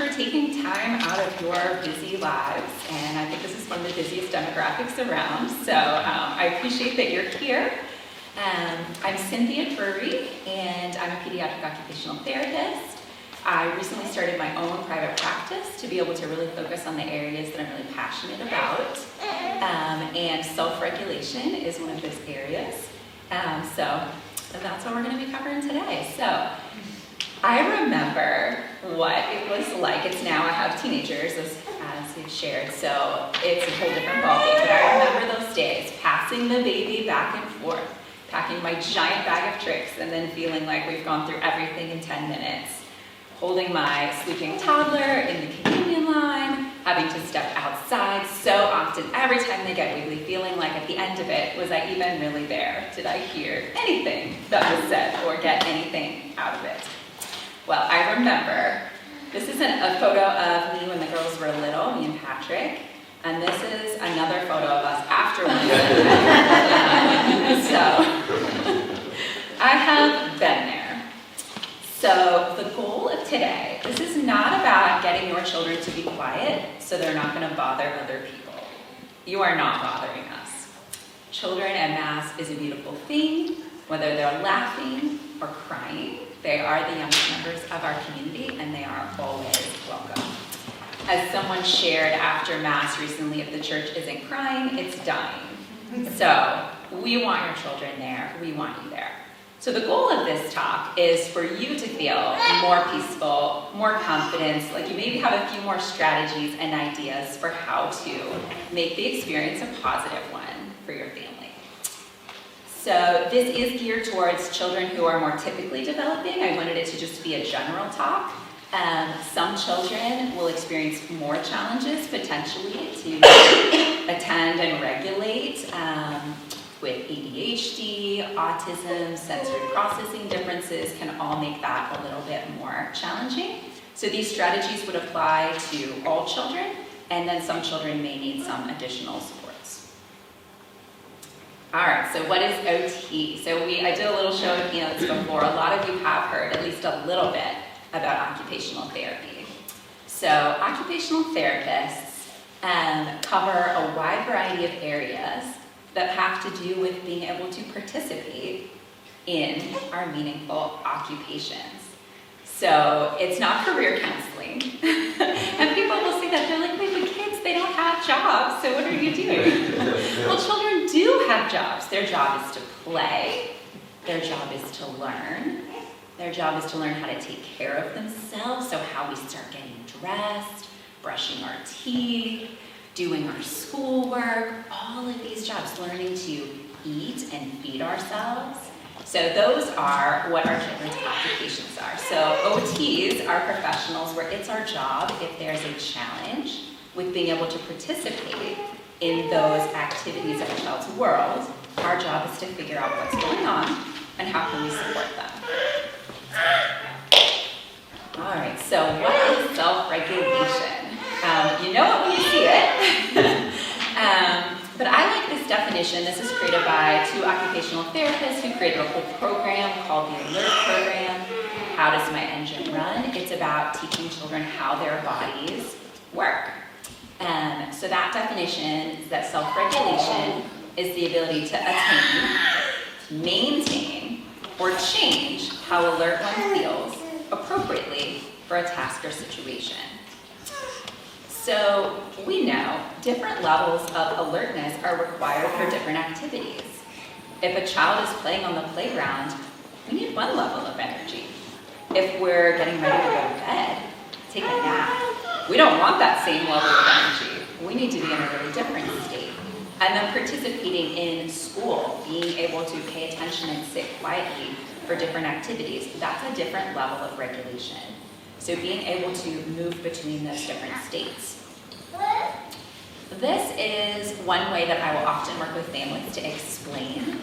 for taking time out of your busy lives, and I think this is one of the busiest demographics around, so I appreciate that you're here. I'm Cynthia Drury, and I'm a pediatric occupational therapist. I recently started my own private practice to be able to really focus on the areas that I'm really passionate about, and self-regulation is one of those areas. So that's what we're going to be covering today. So I remember what it was like. It's now I have teenagers, as we've shared, so it's a whole different ballgame. But I remember those days, passing the baby back and forth, packing my giant bag of tricks, and then feeling like we've gone through everything in 10 minutes. Holding my sleeping toddler in the communion line, having to step outside so often, every time they get wiggly, feeling like at the end of it, was I even really there? Did I hear anything that was said or get anything out of it? Well, I remember, this isn't a photo of me when the girls were little, me and Patrick, and this is another photo of us after we were So, I have been there. So the goal of today, this is not about getting your children to be quiet so they're not going to bother other people. You are not bothering us. Children en masse is a beautiful thing, whether they're laughing or crying. They are the youngest members of our community, and they are always welcome. As someone shared after Mass recently, if the church isn't crying, it's dying. So we want your children there. We want you there. So the goal of this talk is for you to feel more peaceful, more confidence, like you maybe have a few more strategies and ideas for how to make the experience a positive one for your family. So this is geared towards children who are more typically developing. I wanted it to just be a general talk. Some children will experience more challenges potentially to attend and regulate with ADHD, autism, sensory processing differences can all make that a little bit more challenging. So these strategies would apply to all children, and then some children may need some additional supports. All right, so what is OT? So I did a little show of hands before. A lot of you have heard at least a little bit about occupational therapy. So occupational therapists cover a wide variety of areas that have to do with being able to participate in our meaningful occupations. So it's not career counseling. And people will say that, they're like, wait, but kids, they don't have jobs, so what are you doing? Well, children do have jobs. Their job is to play. Their job is to learn. Their job is to learn how to take care of themselves, so how we start getting dressed, brushing our teeth, doing our schoolwork, all of these jobs, learning to eat and feed ourselves. So those are what our children's occupations are. So OTs are professionals where it's our job, if there's a challenge with being able to participate in those activities of a child's world, our job is to figure out what's going on and how can we support them. All right, so what is self-regulation? You know it when you see it. But I like this definition. This is created by two occupational therapists who created a whole program called the ALERT program. How does my engine run? It's about teaching children how their bodies work. So that definition is that self-regulation is the ability to attain, maintain, or change how alert one feels appropriately for a task or situation. So we know different levels of alertness are required for different activities. If a child is playing on the playground, we need one level of energy. If we're getting ready to go to bed, take a nap, we don't want that same level of energy. We need to be in a really different state. And then participating in school, being able to pay attention and sit quietly for different activities, that's a different level of regulation. So being able to move between those different states. This is one way that I will often work with families to explain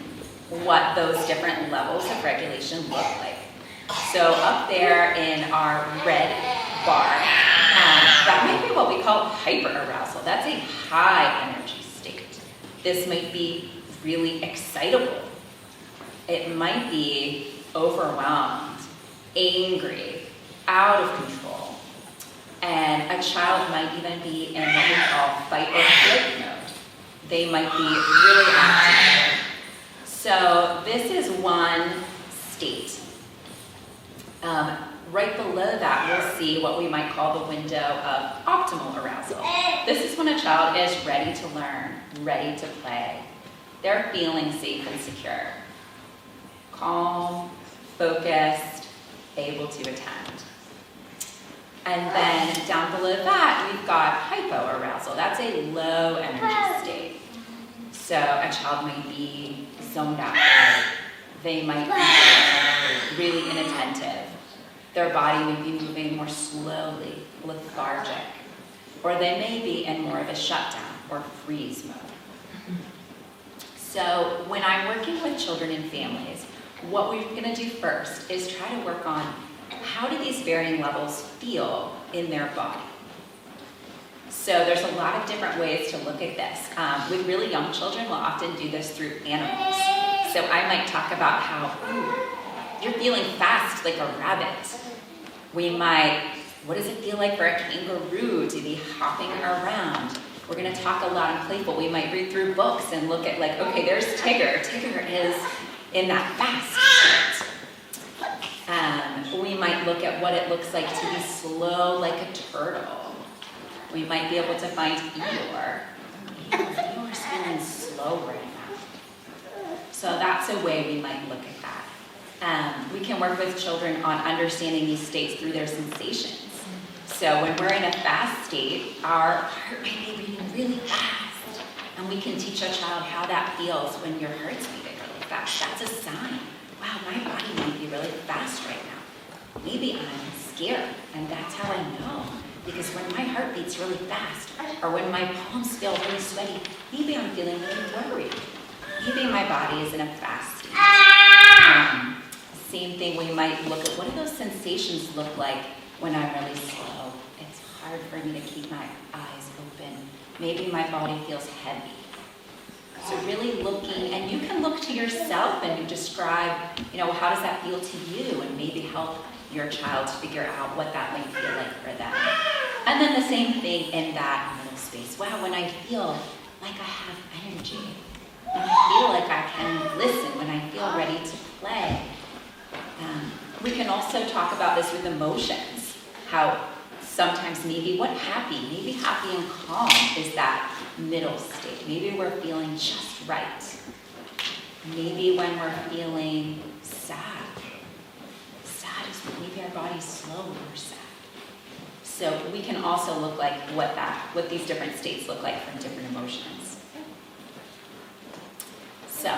what those different levels of regulation look like. So up there in our red bar, that might be what we call hyperarousal. That's a high energy state. This might be really excitable. It might be overwhelmed, angry, out of control. And a child might even be in what we call fight or flight mode. They might be really active. So this is one state. Right below that, we'll see what we might call the window of optimal arousal. This is when a child is ready to learn, ready to play. They're feeling safe and secure. Calm, focused, able to attend. And then down below that, we've got hypoarousal. That's a low energy state. So a child might be zoned out. They might be really inattentive. Their body may be moving more slowly, lethargic. Or they may be in more of a shutdown or freeze mode. So when I'm working with children and families, what we're going to do first is try to work on how do these varying levels feel in their body. So there's a lot of different ways to look at this. With really young children, we'll often do this through animals. So I might talk about how you're feeling fast like a rabbit. We might, what does it feel like for a kangaroo to be hopping around? We're going to talk a lot and playful. We might read through books and look at like, okay, there's Tigger. Tigger is in that fast state. We might look at what it looks like to be slow like a turtle. We might be able to find Eeyore. Eeyore's feeling slow right now. So that's a way we might look at that. We can work with children on understanding these states through their sensations. So when we're in a fast state, our heart might be beating really fast. And we can teach a child how that feels when your heart's beating really fast. That's a sign. Wow, my body might be really fast right now. Maybe I'm scared, and that's how I know. Because when my heart beats really fast, or when my palms feel really sweaty, maybe I'm feeling really worried. Maybe my body is in a fast state. Same thing, we might look at what do those sensations look like when I'm really slow. It's hard for me to keep my eyes open. Maybe my body feels heavy. So really looking, and you can look to yourself and you describe, how does that feel to you, and maybe help your child to figure out what that might feel like for them. And then the same thing in that middle space. Wow, when I feel like I have energy, when I feel like I can listen, when I feel ready to play. We can also talk about this with emotions, how sometimes maybe happy and calm is that middle state. Maybe we're feeling just right. Maybe when we're feeling sad is when maybe our body's slow when we're sad. So we can also look like what these different states look like from different emotions. So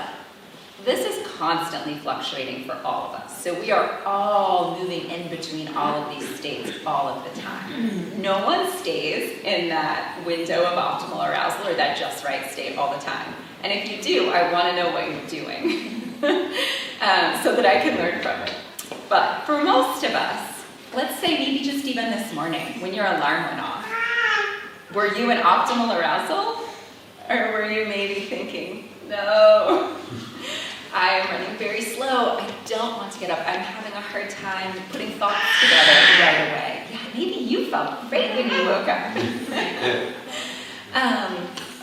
this is constantly fluctuating for all of us. So we are all moving in between all of these states all of the time. No one stays in that window of optimal arousal or that just right state all the time. And if you do, I want to know what you're doing so that I can learn from it. But for most of us, let's say maybe just even this morning when your alarm went off, were you in optimal arousal? Or were you maybe thinking, no, I am running very slow. I don't want to get up. I'm having a hard time putting thoughts together right away. Yeah, maybe you felt great when you woke up.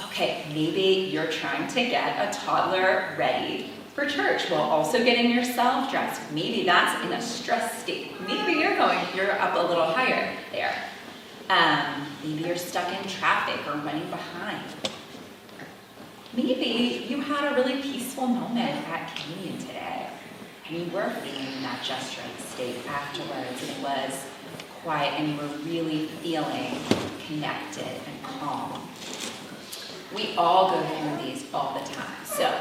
Okay, maybe you're trying to get a toddler ready for church while also getting yourself dressed. Maybe that's in a stress state. Maybe you're up a little higher there. Maybe you're stuck in traffic or running behind. Maybe you had a really peaceful moment at communion today, and you were feeling in that just right state afterwards, and it was quiet, and you were really feeling connected and calm. We all go through these all the time. So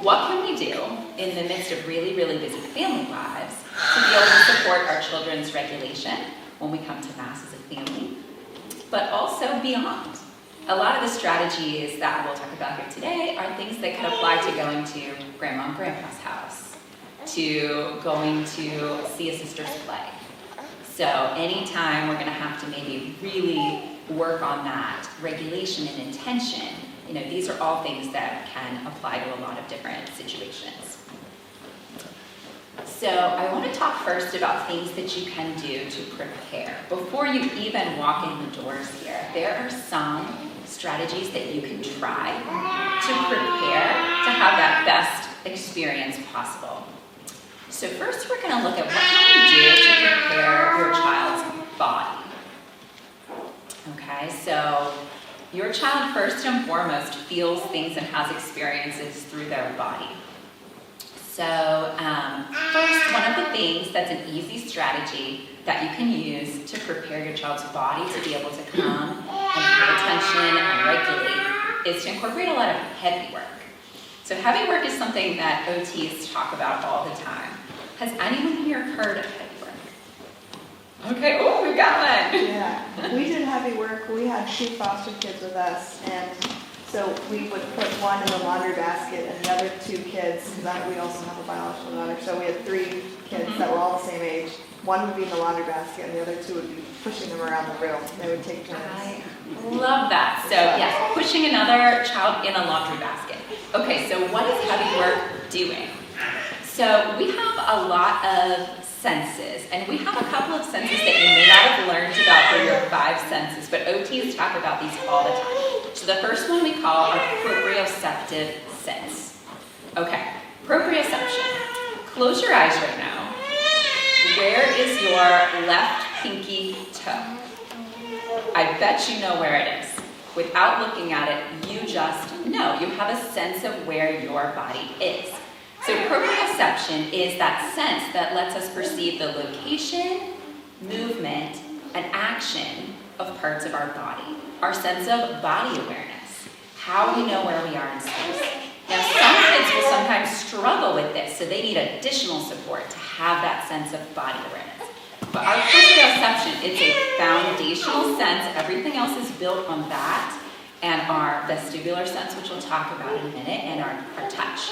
what can we do in the midst of really, really busy family lives to be able to support our children's regulation when we come to Mass as a family, but also beyond? A lot of the strategies that we'll talk about here today are things that could apply to going to Grandma and Grandpa's house, to going to see a sister's play. So anytime we're going to have to maybe really work on that regulation and intention, these are all things that can apply to a lot of different situations. So I want to talk first about things that you can do to prepare. Before you even walk in the doors here, there are some strategies that you can try to prepare to have that best experience possible. So first we're going to look at what can you do to prepare your child's body. Okay, so your child first and foremost feels things and has experiences through their body. So first, one of the things that's an easy strategy that you can use to prepare your child's body to be able to come and pay attention and regulate is to incorporate a lot of heavy work. So heavy work is something that OTs talk about all the time. Has anyone here heard of heavy work? Okay, oh, we got one. Yeah, we did heavy work. We had 2 foster kids with us, and so we would put one in the laundry basket and the other 2 kids, because we also have a biological daughter, so we had 3 kids that were all the same age. One would be in the laundry basket and the other 2 would be pushing them around the room. They would take turns. I love that. So yes, pushing another child in a laundry basket. Okay, so what is heavy work doing? So we have a lot of senses, and we have a couple of senses that you may not have learned about for your 5 senses, but OTs talk about these all the time. So the first one we call our proprioceptive sense. Okay, proprioception. Close your eyes right now. Where is your left pinky toe? I bet you know where it is. Without looking at it, you just know. You have a sense of where your body is. So proprioception is that sense that lets us perceive the location, movement, and action of parts of our body. Our sense of body awareness, how we know where we are in space. Now, some kids will sometimes struggle with this, so they need additional support to have that sense of body awareness. But our proprioception, it's a foundational sense. Everything else is built on that, and our vestibular sense, which we'll talk about in a minute, and our touch.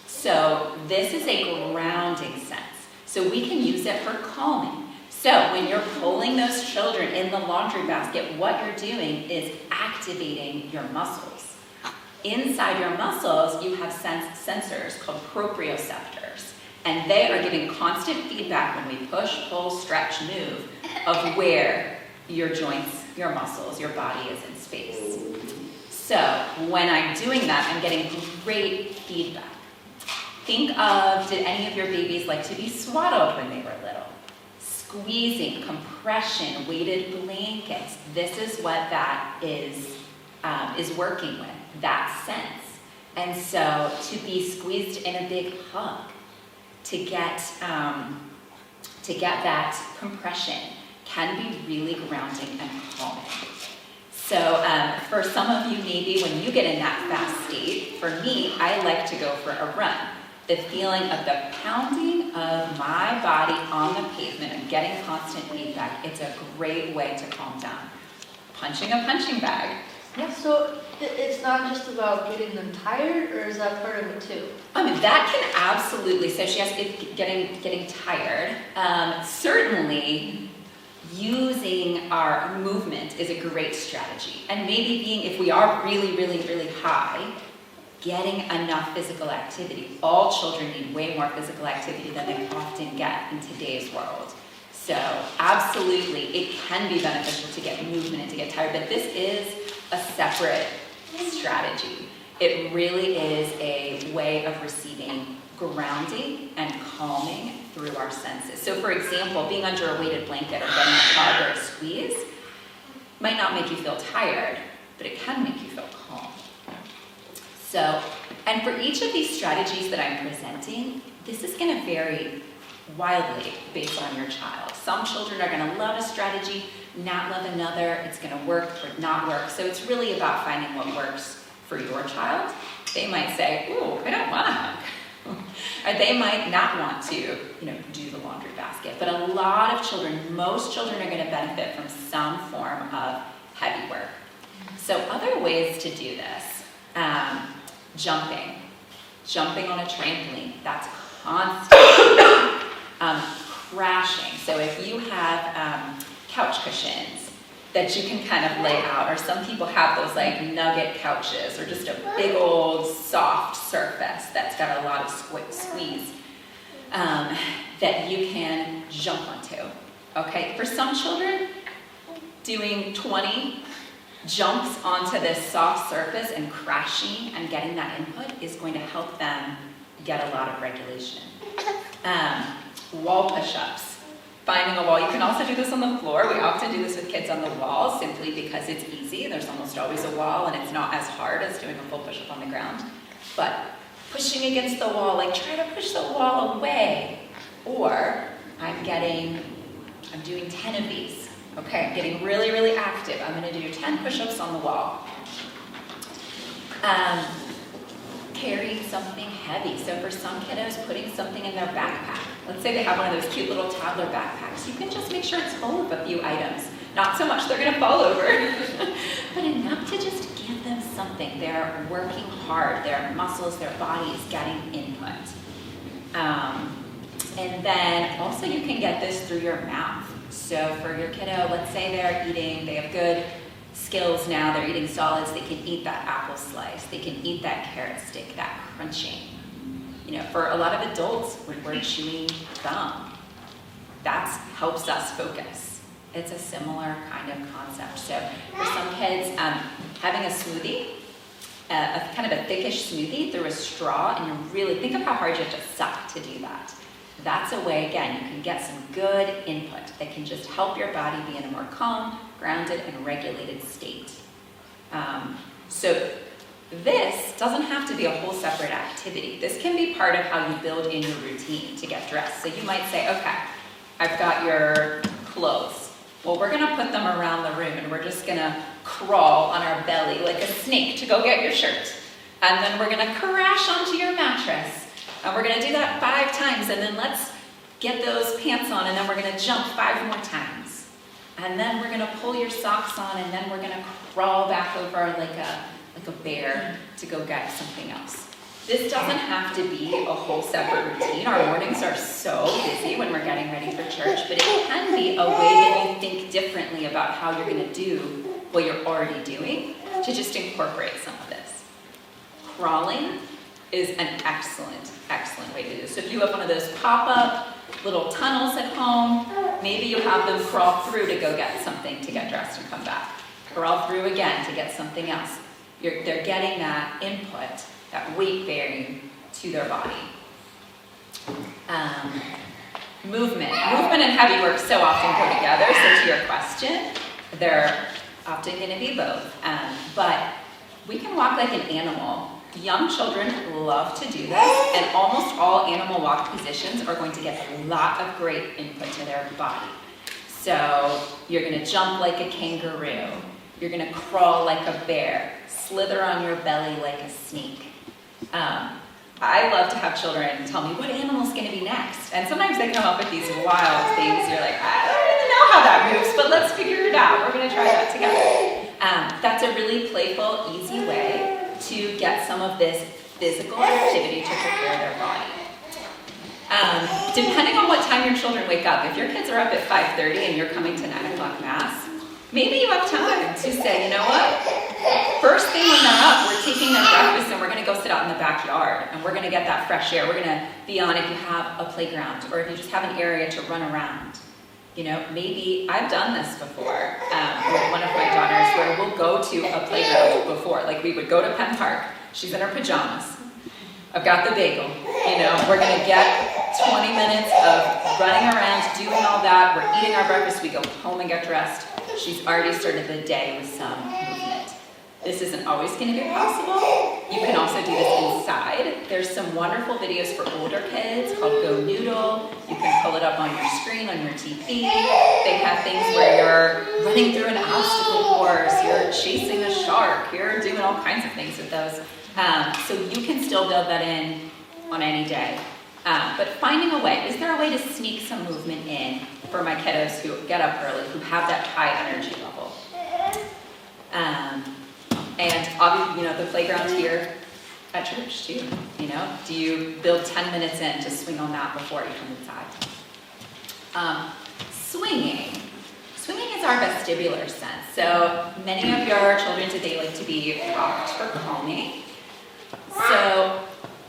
So this is a grounding sense. So we can use it for calming. So when you're pulling those children in the laundry basket, what you're doing is activating your muscles. Inside your muscles, you have sensors called proprioceptors, and they are giving constant feedback when we push, pull, stretch, move of where your joints, your muscles, your body is in space. So when I'm doing that, I'm getting great feedback. Think of, did any of your babies like to be swaddled when they were little? Squeezing, compression, weighted blankets. This is what that is working with, that sense. And so to be squeezed in a big hug, to get that compression can be really grounding and calming. So for some of you, maybe when you get in that fast state, for me, I like to go for a run. The feeling of the pounding of my body on the pavement and getting constant feedback, it's a great way to calm down. Punching a punching bag. Yeah, so it's not just about getting them tired, or is that part of it too? I mean, that can absolutely, so she has getting tired. Certainly, using our movement is a great strategy. And maybe being, if we are really, really, really high, getting enough physical activity. All children need way more physical activity than they often get in today's world. So absolutely, it can be beneficial to get movement and to get tired, but this is a separate strategy. It really is a way of receiving grounding and calming through our senses. So for example, being under a weighted blanket or getting a hug or a squeeze might not make you feel tired, but it can make you feel calm. So, and for each of these strategies that I'm presenting, this is going to vary wildly based on your child. Some children are going to love a strategy, not love another. It's going to work or not work. So it's really about finding what works for your child. They might say, ooh, I don't want to hug. Or they might not want to, do the laundry basket. But a lot of children, most children are going to benefit from some form of heavy work. So other ways to do this, jumping on a trampoline, that's constant. Crashing, so if you have couch cushions that you can kind of lay out, or some people have those like nugget couches, or just a big old soft surface that's got a lot of squeeze. that you can jump onto, okay? For some children, doing 20 jumps onto this soft surface and crashing and getting that input is going to help them get a lot of regulation. Wall push-ups, finding a wall. You can also do this on the floor. We often do this with kids on the wall simply because it's easy. There's almost always a wall and it's not as hard as doing a full push-up on the ground. But pushing against the wall, like try to push the wall away. Or I'm doing 10 of these. Okay, I'm getting really, really active. I'm gonna do 10 push-ups on the wall. Carrying something heavy. So for some kiddos, putting something in their backpack. Let's say they have one of those cute little toddler backpacks. You can just make sure it's full of a few items. Not so much they're gonna fall over, but enough to just give them something. They're working hard. Their muscles, their body is getting input. And then also you can get this through your mouth. So for your kiddo, let's say they're eating, they have good skills now, they're eating solids, they can eat that apple slice, they can eat that carrot stick, that crunching. You know, for a lot of adults, when we're chewing gum, that helps us focus. It's a similar kind of concept. So for some kids, having a smoothie, a kind of a thickish smoothie through a straw, and you really think of how hard you have to suck to do that. That's a way, again, you can get some good input that can just help your body be in a more calm, grounded, and regulated state. So this doesn't have to be a whole separate activity. This can be part of how you build in your routine to get dressed. So you might say, okay, I've got your clothes. Well, we're gonna put them around the room and we're just gonna crawl on our belly like a snake to go get your shirt. And then we're gonna crash onto your mattress. And we're gonna do that 5 times, and then let's get those pants on, and then we're gonna jump 5 more times. And then we're gonna pull your socks on, and then we're gonna crawl back over like a bear to go get something else. This doesn't have to be a whole separate routine. Our mornings are so busy when we're getting ready for church, but it can be a way that you think differently about how you're gonna do what you're already doing to just incorporate some of this. Crawling is an excellent way to do this. So if you have one of those pop-up little tunnels at home, maybe you have them crawl through to go get something to get dressed and come back. Crawl through again to get something else. They're getting that input, that weight bearing to their body. Movement and heavy work so often go together. So to your question, they're often going to be both. But we can walk like an animal. Young children love to do this, and almost all animal walk positions are going to get a lot of great input to their body. So you're going to jump like a kangaroo, you're going to crawl like a bear, slither on your belly like a snake. I love to have children tell me what animal's going to be next, and sometimes they come up with these wild things. You're like, I don't really know how that moves, but let's figure it out. We're going to try that together. That's a really playful, easy way to get some of this physical activity to prepare their body. Depending on what time your children wake up, if your kids are up at 5:30 and you're coming to 9 o'clock mass, maybe you have time to say, you know what? First thing when they're up, we're taking their breakfast and we're gonna go sit out in the backyard and we're gonna get that fresh air. We're gonna be on, if you have a playground or if you just have an area to run around. You know, maybe I've done this before with one of my daughters where we'll go to a playground before. Like we would go to Penn Park. She's in her pajamas. I've got the bagel. You know, we're going to get 20 minutes of running around, doing all that. We're eating our breakfast. We go home and get dressed. She's already started the day with some movement. This isn't always going to be possible. You can also do this inside. There's some wonderful videos for older kids called Go Noodle. You can pull it up on your screen, on your TV. They have things where you're running through an obstacle course, you're chasing a shark, you're doing all kinds of things with those. So you can still build that in on any day. But finding a way, is there a way to sneak some movement in for my kiddos who get up early, who have that high energy level? And obviously, you know, the playground here at church too, you know? Do you build 10 minutes in to swing on that before you come inside? Swinging. Swinging is our vestibular sense. So many of your children today like to be rocked for calming. So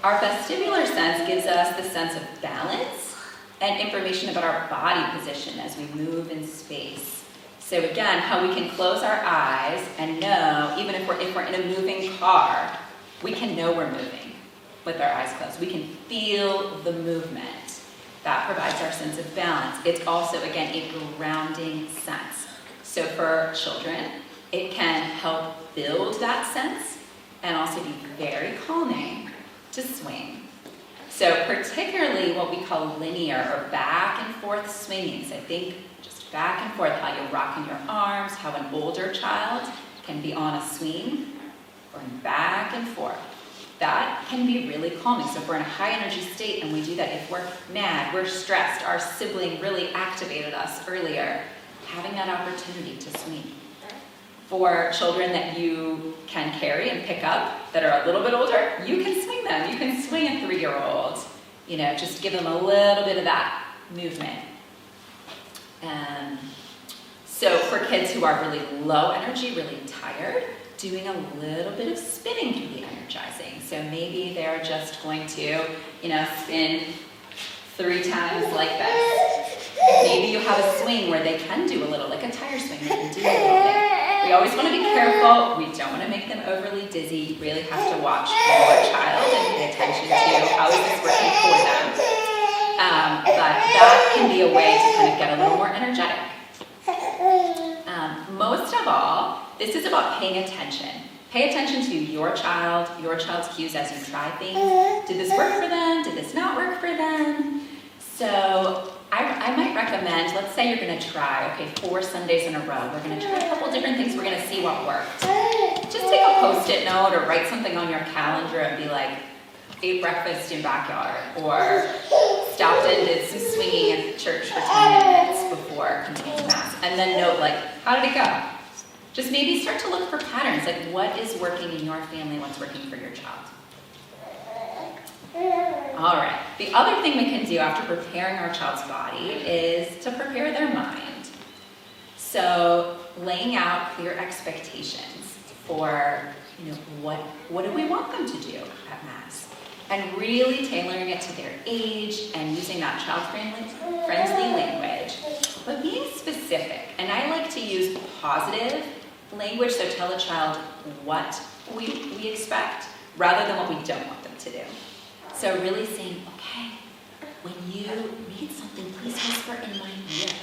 Our vestibular sense gives us the sense of balance and information about our body position as we move in space. So again, how we can close our eyes and know, even if we're in a moving car, we can know we're moving with our eyes closed. We can feel the movement. That provides our sense of balance. It's also, again, a grounding sense. So for children, it can help build that sense and also be very calming to swing. So particularly what we call linear or back and forth swinging. So think just back and forth, how you're rocking your arms, how an older child can be on a swing, going back and forth. That can be really calming. So if we're in a high energy state and we do that, if we're mad, we're stressed, our sibling really activated us earlier, having that opportunity to swing. For children that you can carry and pick up that are a little bit older, you can swing them. You can swing a 3-year-old. Just give them a little bit of that movement. So for kids who are really low energy, really tired, doing a little bit of spinning can be energizing. So maybe they're just going to, spin 3 times like this. Maybe you have a swing where they can do a little, like a tire swing, they can do a little bit. We always want to be careful. We don't want to make them overly dizzy. You really have to watch your child and pay attention to how is this working for them. But that can be a way to kind of get a little more energetic. Most of all, this is about paying attention. Pay attention to your child's cues as you try things. Did this work for them? Did this not work for them? So I might recommend, let's say you're going to try, 4 Sundays in a row. We're going to try a couple different things. We're going to see what worked. Just take a Post-it note or write something on your calendar and be like, ate breakfast in backyard, or stopped and did some swinging at church for 10 minutes before coming to Mass. And then note, how did it go? Just maybe start to look for patterns, like what is working in your family, what's working for your child. All right, the other thing we can do after preparing our child's body is to prepare their mind. So laying out clear expectations for, what do we want them to do at Mass? And really tailoring it to their age and using that child-friendly language, but being specific. And I like to use positive language, so tell the child what we expect rather than what we don't want them to do. So really saying, okay, when you read something, please whisper in my ear.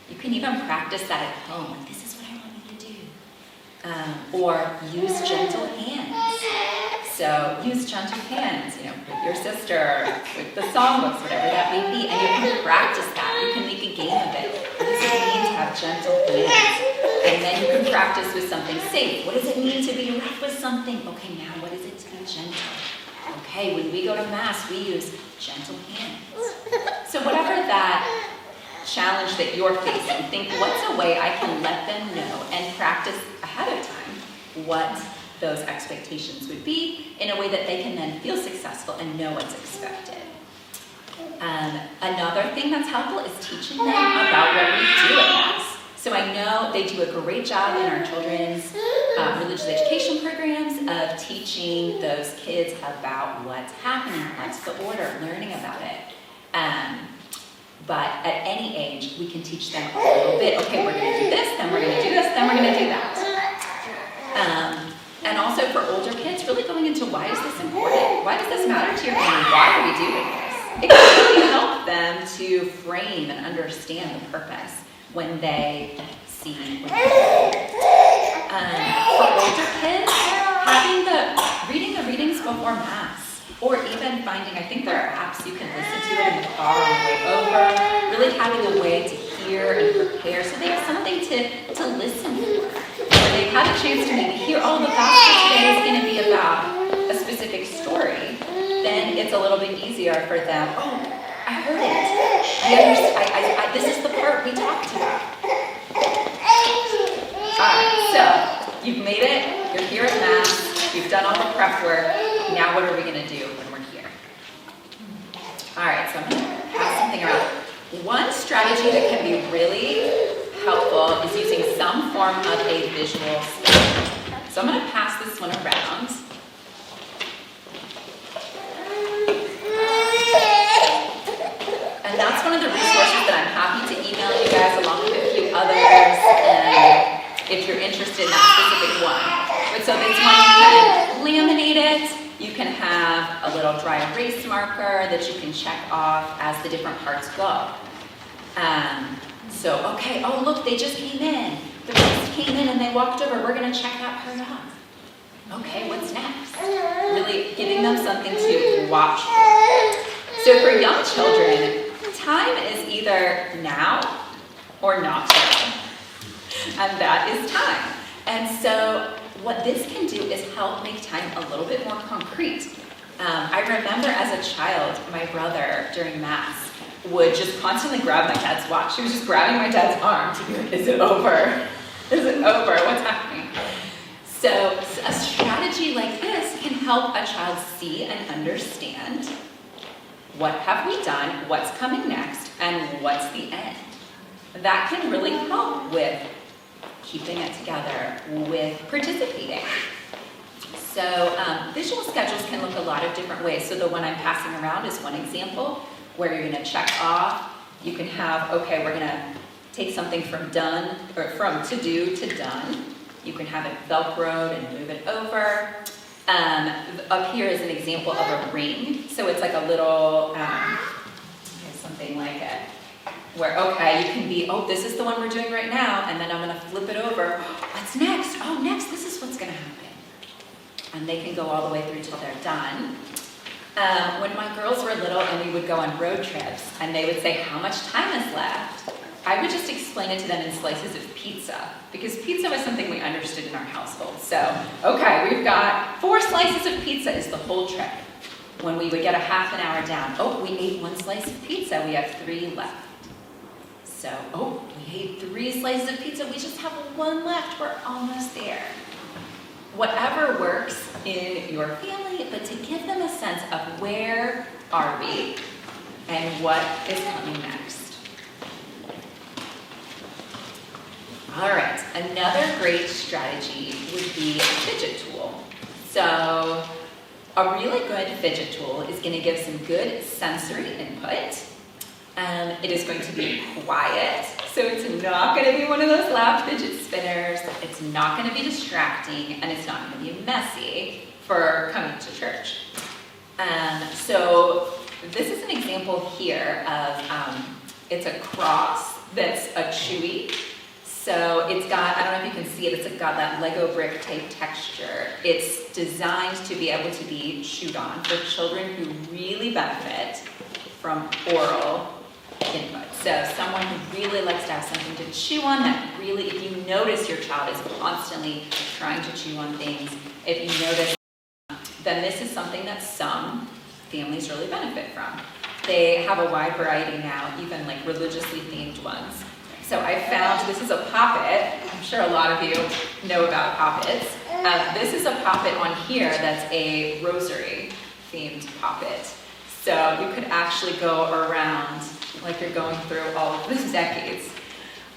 You can even practice that at home. This is what I want you to do. Or use gentle hands. So use gentle hands, with your sister, with the songbooks, whatever that may be. And you can practice that. You can make a game of it. What does it mean to have gentle hands? And then you can practice with something safe. What does it mean to be rough with something? Okay, now what is it to be gentle? Okay, when we go to Mass, we use gentle hands. So whatever that challenge that you're facing, think what's a way I can let them know and practice ahead of time what those expectations would be in a way that they can then feel successful and know what's expected. Another thing that's helpful is teaching them about what we do at Mass. So I know they do a great job in our children's religious education programs of teaching those kids about what's happening, what's the order, learning about it. But at any age, we can teach them a little bit. Okay, we're going to do this, then we're going to do this, then we're going to do that. And also for older kids, really going into why is this important? Why does this matter to your family? Why are we doing this? It can really help them to frame and understand the purpose when they see what they're doing. For older kids, reading the readings before Mass, or even finding, I think there are apps you can listen to it in the car on the way over, really having a way to hear and prepare so they have something to listen for. When they've had a chance to maybe hear, the gospel today is going to be about a specific story, then it's a little bit easier for them. Oh, I heard it. This is the part we talked about. All right, so you've made it. You're here at Mass. You've done all the prep work. Now what are we going to do when we're here? All right, so I'm going to pass something around. One strategy that can be really helpful is using some form of a visual skill. So I'm going to pass this one around. interested in that specific one. But so this one you can laminate it, you can have a little dry erase marker that you can check off as the different parts go. So, okay, oh look, they just came in. The rest came in and they walked over. We're gonna check that part off. Okay, what's next? Really giving them something to watch for. So for young children, time is either now or not now. And that is time. And so what this can do is help make time a little bit more concrete. I remember as a child, my brother during Mass would just constantly grab my dad's watch. He was just grabbing my dad's arm to be like, is it over? Is it over? What's happening? So a strategy like this can help a child see and understand what have we done, what's coming next, and what's the end. That can really help with keeping it together, with participating. So visual schedules can look a lot of different ways. So the one I'm passing around is one example where you're gonna check off. You can have, okay, we're gonna take something from done, or from to do to done. You can have it Velcroed and move it over. Up here is an example of a ring. So it's like a little, something like it, where, okay, you can be, oh, this is the one we're doing right now, and then I'm gonna flip it over. What's next? Oh, next, this is what's gonna happen. And they can go all the way through till they're done. When my girls were little and we would go on road trips, and they would say, how much time is left? I would just explain it to them in slices of pizza, because pizza was something we understood in our household. So, okay, we've got 4 slices of pizza is the whole trip. When we would get a half an hour down, oh, we ate 1 slice of pizza, we have 3 left. So, oh, we ate 3 slices of pizza, we just have 1 left, we're almost there. Whatever works in your family, but to give them a sense of where are we and what is coming next. All right, another great strategy would be a fidget tool. So a really good fidget tool is going to give some good sensory input. It is going to be quiet, so it's not going to be one of those loud fidget spinners. It's not going to be distracting, and it's not going to be messy for coming to church. So this is an example here of, it's a cross that's a chewy. So it's got, I don't know if you can see it, it's got that Lego brick type texture. It's designed to be able to be chewed on for children who really benefit from oral input. So someone who really likes to have something to chew on, that really, if you notice your child is constantly trying to chew on things, if you notice, then this is something that some families really benefit from. They have a wide variety now, even like religiously themed ones. So I found, this is a poppet. I'm sure a lot of you know about poppets. This is a poppet on here that's a rosary themed poppet. So you could actually go around like you're going through all of the decades.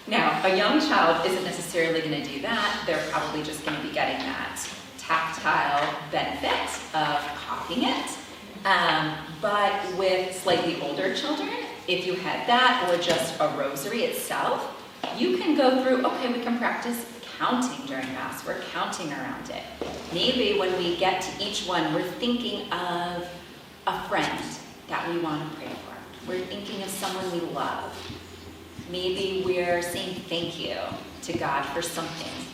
Now, a young child isn't necessarily going to do that. They're probably just going to be getting that tactile benefit of popping it. But with slightly older children, if you had that or just a rosary itself, you can go through, okay, we can practice counting during Mass. We're counting around it. Maybe when we get to each one, we're thinking of a friend that we want to pray for. We're thinking of someone we love. Maybe we're saying thank you to God for something.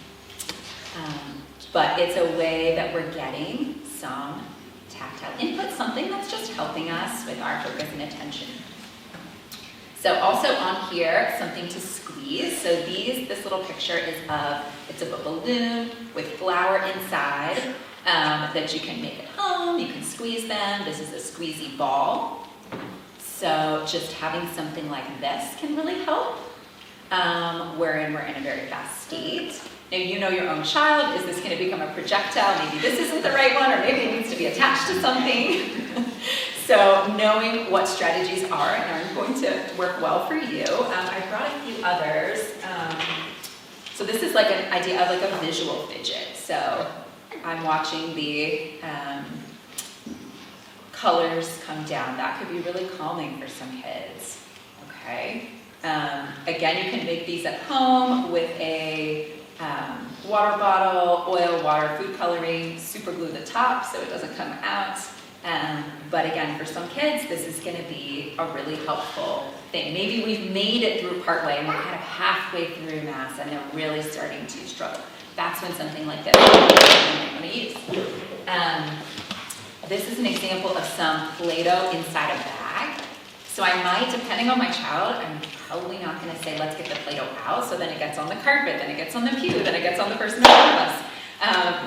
But it's a way that we're getting some tactile input, something that's just helping us with our focus and attention. So also on here, something to squeeze. So this little picture is of, it's of a balloon with flour inside that you can make at home. You can squeeze them. This is a squeezy ball. So just having something like this can really help, wherein we're in a very fast state. Now you know your own child. Is this going to become a projectile? Maybe this isn't the right one, or maybe it needs to be attached to something. So knowing what strategies are and are going to work well for you. I brought a few others. So this is like an idea of like a visual fidget. So I'm watching the colors come down. That could be really calming for some kids. Okay. Again, you can make these at home with a water bottle, oil, water, food coloring, super glue the top so it doesn't come out. But again, for some kids, this is going to be a really helpful thing. Maybe we've made it through partway and we're kind of halfway through Mass and they're really starting to struggle. That's when something like this I'm going to use. This is an example of some Play-Doh inside a bag. So I might, depending on my child, I'm probably not going to say, let's get the Play-Doh out, so then it gets on the carpet, then it gets on the pew, then it gets on the person in front of us.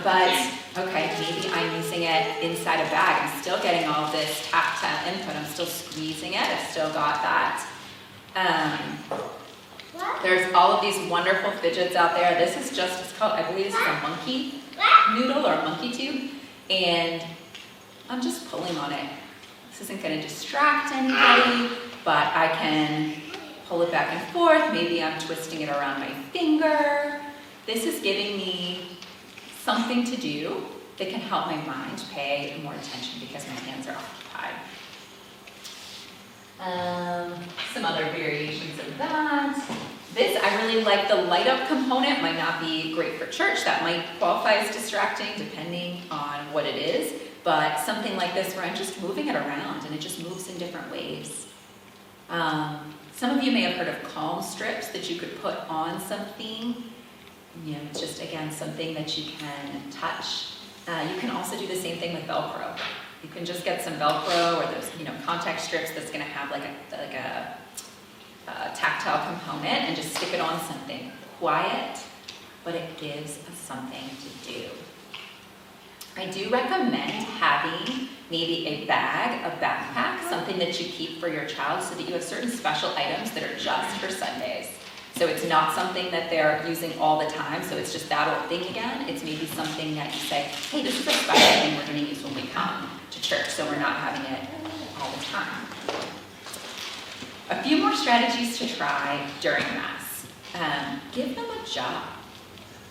But, okay, maybe I'm using it inside a bag. I'm still getting all this tactile input. I'm still squeezing it. I've still got that. There's all of these wonderful fidgets out there. This is just, it's called, I believe this is a monkey noodle or a monkey tube. And I'm just pulling on it. This isn't going to distract anybody, but I can pull it back and forth. Maybe I'm twisting it around my finger. This is giving me something to do that can help my mind pay more attention because my hands are occupied. Some other variations of that. This, I really like the light up component. Might not be great for church. That might qualify as distracting depending on what it is. But something like this where I'm just moving it around and it just moves in different ways. Some of you may have heard of calm strips that you could put on something. You know, it's just, again, something that you can touch. You can also do the same thing with Velcro. You can just get some Velcro or those, contact strips that's going to have like a tactile component and just stick it on something. Quiet, but it gives us something to do. I do recommend having maybe a bag, a backpack, something that you keep for your child so that you have certain special items that are just for Sundays. So it's not something that they're using all the time, so it's just that old thing again. It's maybe something that you say, hey, this is a special thing we're going to use when we come to church, so we're not having it all the time. A few more strategies to try during Mass. Give them a job.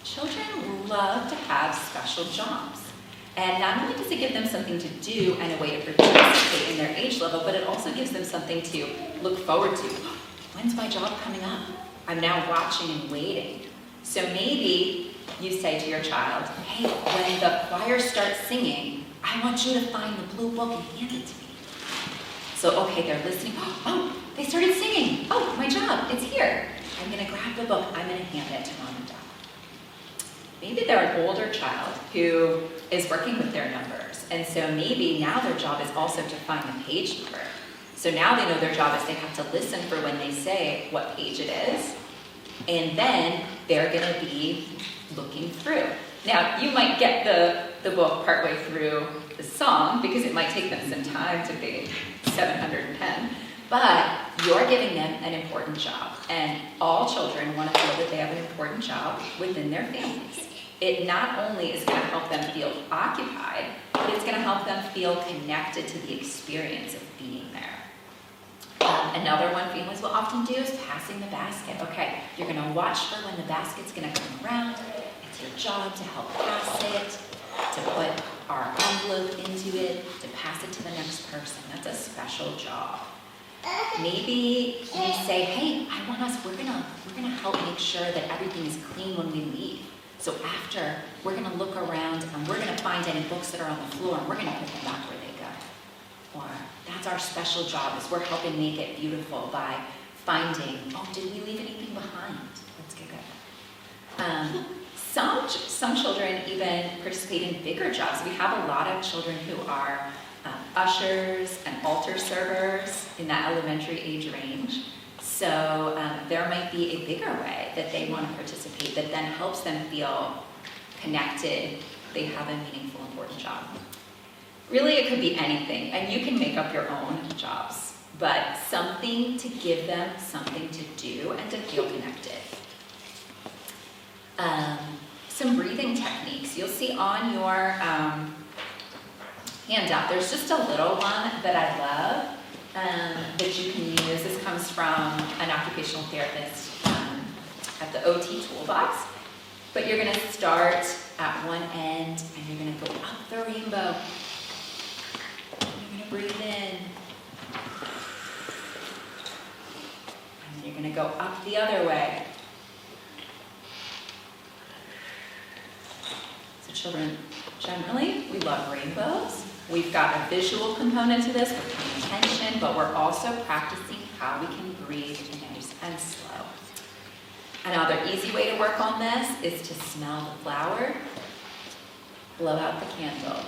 Children love to have special jobs. And not only does it give them something to do and a way to participate in their age level, but it also gives them something to look forward to. When's my job coming up? I'm now watching and waiting. So maybe you say to your child, hey, when the choir starts singing, I want you to find the blue book and hand it to me. So, okay, they're listening. Oh, they started singing. Oh, my job, it's here. I'm going to grab the book. I'm going to hand it to mom and dad. Maybe they're an older child who is working with their numbers. And so maybe now their job is also to find the page number. So now they know their job is they have to listen for when they say what page it is. And then they're going to be looking through. Now, you might get the book partway through the song because it might take them some time to page 710. But you're giving them an important job. And all children want to feel that they have an important job within their families. It not only is going to help them feel occupied, but it's going to help them feel connected to the experience of being there. Another one families will often do is passing the basket. Okay, you're going to watch for when the basket's going to come around. It's your job to help pass it, to put our envelope into it, to pass it to the next person. That's a special job. Maybe you say, hey, we're gonna help make sure that everything is clean when we leave. So after, we're gonna look around and we're gonna find any books that are on the floor and we're gonna put them back where they go. Or that's our special job, is we're helping make it beautiful by finding, oh, did we leave anything behind? Let's get good. Some children even participate in bigger jobs. We have a lot of children who are ushers and altar servers in that elementary age range. So there might be a bigger way that they want to participate that then helps them feel connected. They have a meaningful, important job. Really, it could be anything, and you can make up your own jobs, but something to give them something to do and to feel connected. Some breathing techniques. You'll see on your handout, there's just a little one that I love that you can use. This comes from an occupational therapist at the OT toolbox. But you're going to start at one end and you're going to go up the rainbow. You're going to breathe in. And then you're going to go up the other way. children generally, we love rainbows. We've got a visual component to this, we're paying attention, but we're also practicing how we can breathe nice and slow. Another easy way to work on this is to smell the flower, blow out the candle.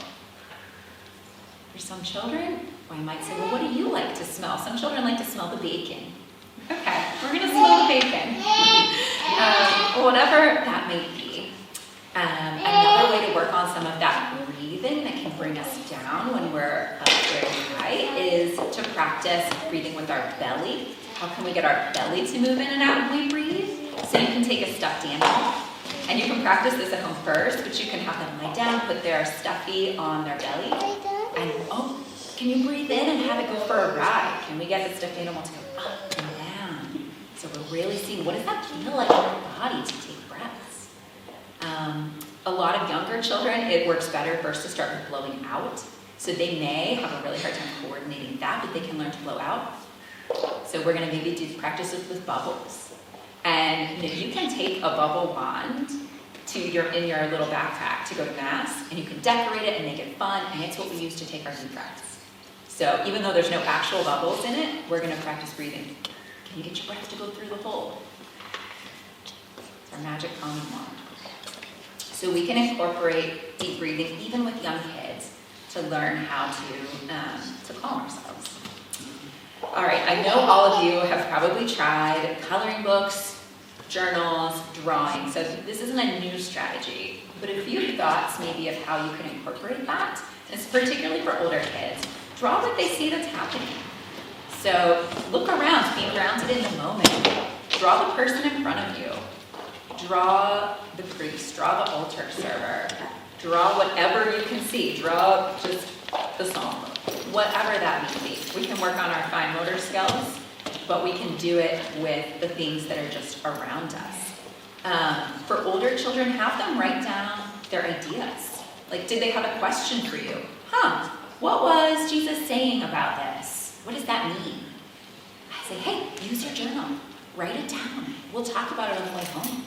For some children, I might say, well, what do you like to smell? Some children like to smell the bacon. Okay, we're gonna smell the bacon. Whatever that may be. Another way to work on some of that breathing that can bring us down when we're up very high is to practice breathing with our belly. How can we get our belly to move in and out when we breathe? So you can take a stuffed animal, and you can practice this at home first, but you can have them lie down, put their stuffy on their belly, and can you breathe in and have it go for a ride? Can we get the stuffed animal to go up and down? So we're really seeing, what does that feel like in our body to take breaths? A lot of younger children, it works better first to start with blowing out. So they may have a really hard time coordinating that, but they can learn to blow out. So we're gonna maybe do practices with bubbles. And you can take a bubble wand in your little backpack to go to Mass, and you can decorate it and make it fun, and it's what we use to take our deep breaths. So even though there's no actual bubbles in it, we're gonna practice breathing. Can you get your breath to go through the hole? It's our magic calming wand. So we can incorporate deep breathing even with young kids to learn how to calm ourselves. All right, I know all of you have probably tried coloring books, journals, drawing, so this isn't a new strategy, but a few thoughts maybe of how you can incorporate that, and it's particularly for older kids. Draw what they see that's happening. So look around, be grounded in the moment. Draw the person in front of you. Draw the priest, draw the altar server, draw whatever you can see, draw just the psalm, whatever that may be. We can work on our fine motor skills, but we can do it with the things that are just around us. For older children, have them write down their ideas. Like, did they have a question for you? What was Jesus saying about this? What does that mean? I say, hey, use your journal, write it down. We'll talk about it on the way home.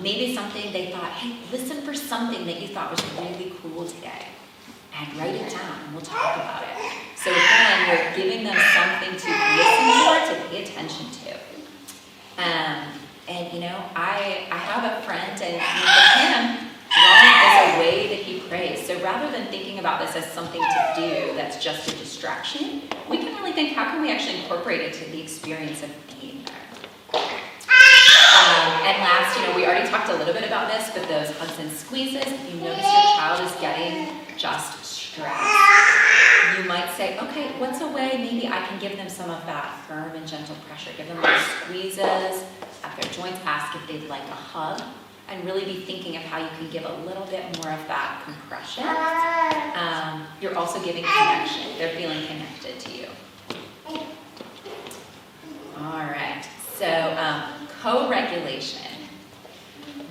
Maybe something they thought, hey, listen for something that you thought was really cool today, and write it down, and we'll talk about it. So again, you're giving them something to listen for, to pay attention to. And I have a friend, and with him, drawing is a way that he prays. So rather than thinking about this as something to do that's just a distraction, we can really think, how can we actually incorporate it to the experience of being there? And last, we already talked a little bit about this, but those hugs and squeezes, if you notice your child is getting just stressed, you might say, okay, what's a way maybe I can give them some of that firm and gentle pressure? Give them those squeezes at their joints, ask if they'd like a hug, and really be thinking of how you can give a little bit more of that compression. You're also giving connection. They're feeling connected to you. All right, so CoRegulation.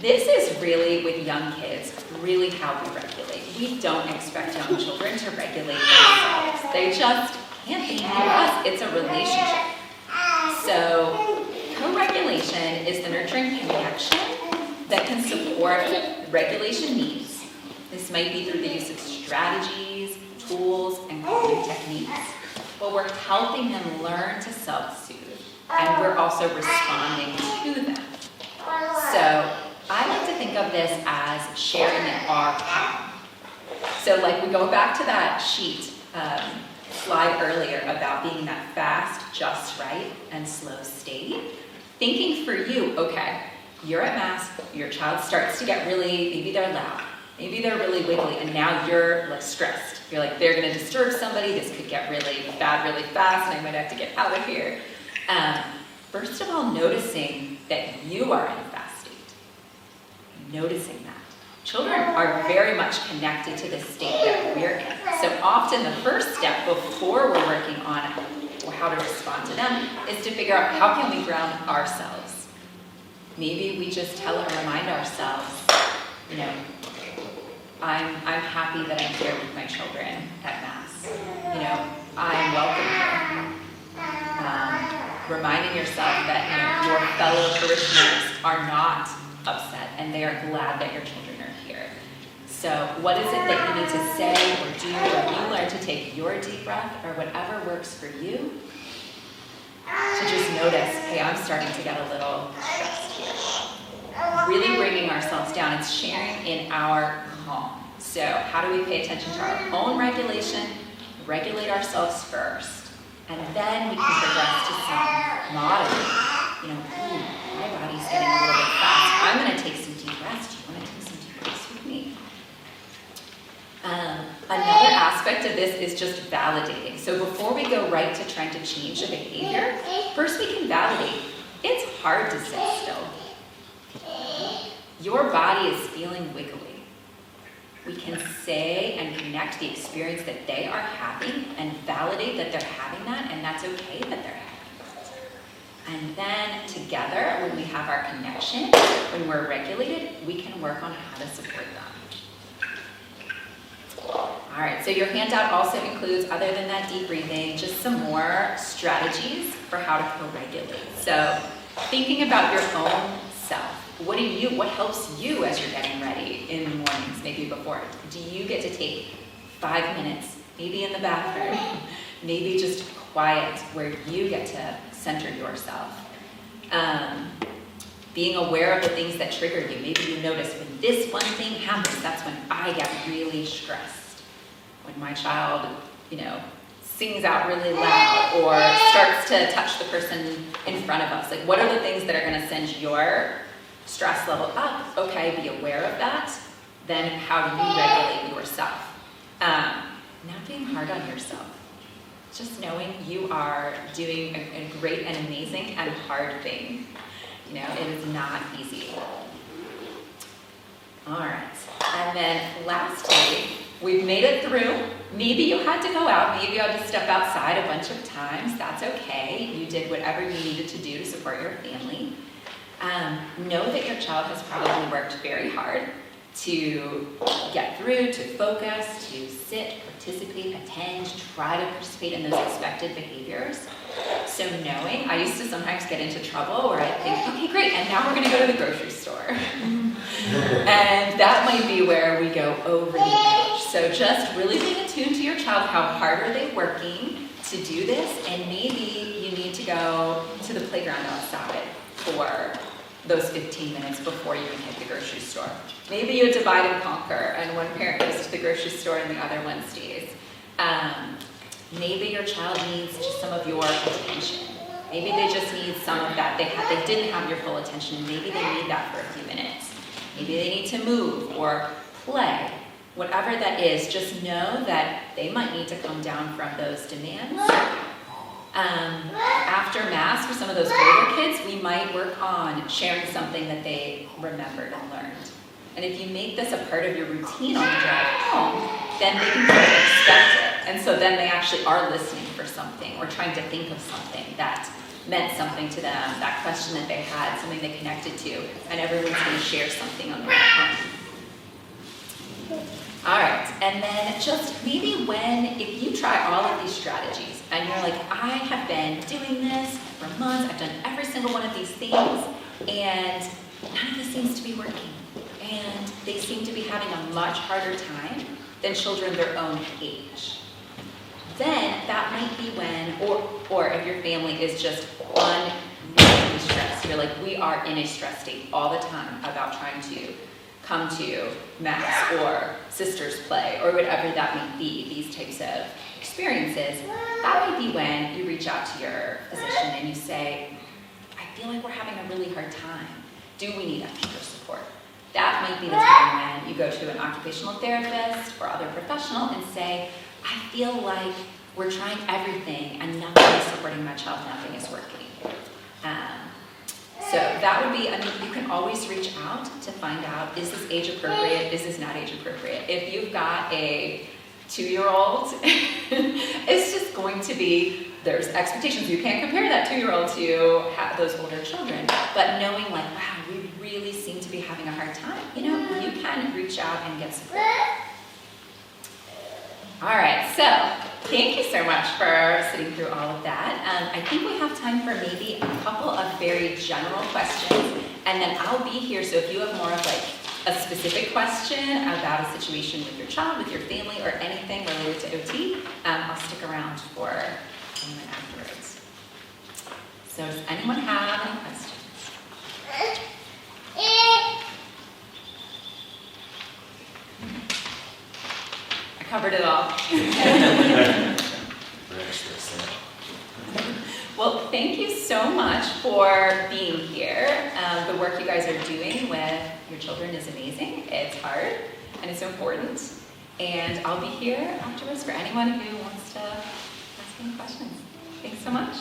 This is really, with young kids, really how we regulate. We don't expect young children to regulate themselves. They just can't be. For us, it's a relationship. So CoRegulation is the nurturing connection that can support regulation needs. This might be through the use of strategies, tools, and calming techniques. But we're helping them learn to self-soothe, and we're also responding to them. So I like to think of this as sharing in our calm. So like we go back to that sheet slide earlier about being that fast, just right, and slow state. Thinking for you, okay, you're at Mass, your child starts to get really, maybe they're loud, maybe they're really wiggly, and now you're like stressed. You're like, they're gonna disturb somebody, this could get really bad really fast, and I might have to get out of here. First of all, noticing that you are in a fast state. Noticing that. Children are very much connected to the state that we're in. So often the first step before we're working on how to respond to them is to figure out how can we ground ourselves. Maybe we just tell or remind ourselves, I'm happy that I'm here with my children at Mass. I'm welcome here. Reminding yourself that your fellow parishioners are not upset and they are glad that your children are here. So what is it that you need to say or do, or you learn to take your deep breath or whatever works for you to just notice, hey, I'm starting to get a little stressed here. Really bringing ourselves down. It's sharing in our calm. So how do we pay attention to our own regulation, regulate ourselves first, and then we can progress to some moderate, ooh, my body's getting a little bit fast. I'm going to take some deep breaths. Do you want to take some deep breaths with me? Another aspect of this is just validating. So before we go right to trying to change the behavior, first we can validate. It's hard to sit still. Your body is feeling wiggly. We can say and connect the experience that they are having and validate that they're having that, and that's okay that they're having that. And then together, when we have our connection, when we're regulated, we can work on how to support them. All right, so your handout also includes, other than that deep breathing, just some more strategies for how to co-regulate. So thinking about your own self. What helps you as you're getting ready in the mornings, maybe before? Do you get to take 5 minutes, maybe in the bathroom, maybe just quiet, where you get to center yourself? Being aware of the things that trigger you. Maybe you notice when this one thing happens, that's when I get really stressed. When my child, sings out really loud or starts to touch the person in front of us. Like, what are the things that are going to send your stress level up? Okay, be aware of that. Then how do you regulate yourself? Not being hard on yourself. Just knowing you are doing a great and amazing and hard thing. It is not easy. All right. And then lastly, we've made it through. Maybe you had to go out. Maybe you had to step outside a bunch of times. That's okay. You did whatever you needed to do to support your family. Know that your child has probably worked very hard to get through, to focus, to sit, participate, attend, try to participate in those expected behaviors. So knowing, I used to sometimes get into trouble where I think, okay, great, and now we're going to go to the grocery store. And that might be where we go over the edge. So just really being attuned to your child. How hard are they working to do this? And maybe you need to go to the playground outside for those 15 minutes before you can hit the grocery store. Maybe you divide and conquer, and one parent goes to the grocery store and the other one stays. Maybe your child needs just some of your attention. Maybe they just need some of that. They didn't have your full attention. Maybe they need that for a few minutes. Maybe they need to move or play. Whatever that is, just know that they might need to come down from those demands. After Mass, for some of those older kids, we might work on sharing something that they remembered and learned. And if you make this a part of your routine on the drive home, then they can kind of expect it. And so then they actually are listening for something or trying to think of something that meant something to them, that question that they had, something they connected to, and everyone's going to share something on the way home. All right, and then just maybe if you try all of these strategies and you're like, I have been doing this for months, I've done every single one of these things, and none of this seems to be working. And they seem to be having a much harder time than children their own age. Then that might be when, or if your family is just unbelievably stressed, you're like, we are in a stress state all the time about trying to come to Mass or Sisters Play or whatever that may be, these types of experiences, that might be when you reach out to your physician and you say, I feel like we're having a really hard time. Do we need extra support? That might be the time when you go to an occupational therapist or other professional and say, I feel like we're trying everything and nothing is supporting my child, nothing is working. So that would be, you can always reach out to find out, is this age appropriate, is this not age appropriate? If you've got a 2-year-old, it's just going to be, there's expectations. You can't compare that 2-year-old to those older children. But knowing like, wow, we really seem to be having a hard time, you can reach out and get support. All right, so thank you so much for sitting through all of that. I think we have time for maybe a couple of very general questions, and then I'll be here, so if you have more of like a specific question about a situation with your child, with your family, or anything related to OT, I'll stick around for anyone afterwards. So does anyone have any questions? I covered it all. Well, thank you so much for being here. The work you guys are doing with your children is amazing. It's hard and it's important. And I'll be here afterwards for anyone who wants to ask any questions. Thanks so much.